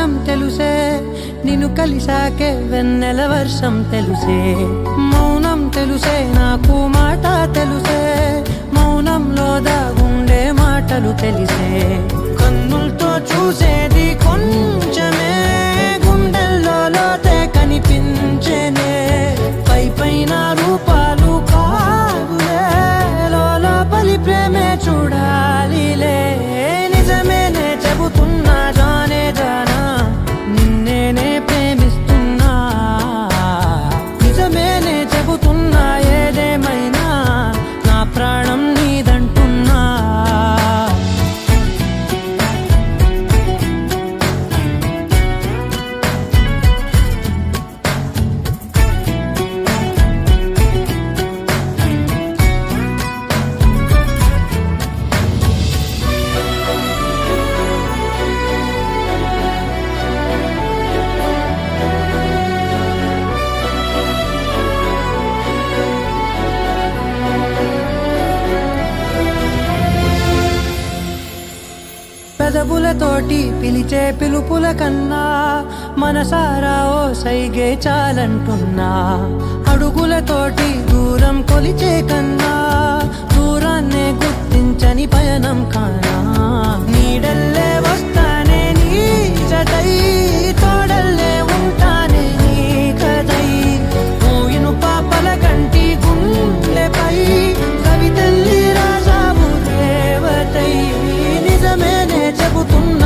ఆకాశం తెలుసే, నిన్ను కలిసాకే వెన్నెల వర్షం తెలుసే. మౌనం తెలుసే నాకు మాట తెలుసే, మౌనంలో దాగుండే మాటలు తెలిసే. కన్నులతో చూసేది కొంచెమే, గుండెల్లో లోతే కనిపించేనే. పై పైన రూపాలు కాదులే, లోపలి ప్రేమే చూడాలిలే. నిజమేనే చెబుతున్నా జానే జానా, నిన్నేనే ప్రేమిస్తున్నా. నిజమేనే చెబుతున్నా ఏదేమైనా, నా ప్రాణం నీదంటున్నా. పెదవులతోటి పిలిచే పిలుపుల కన్నా, మనసారా ఓ సైగే చాలంటున్నా. అడుగులతోటి దూరం కొలిచే కన్నా, దూరాన్నే గుర్తించని పయనం కానా. నీడల్లే వస్తానే నీ జతై, తోడల్లే ఉంటానే నీ కదై. మూయిను పాపల కంటి గుండెపై, కవితల్లి రాజావు దేవతై. నిజమేనే చెబుతున్నా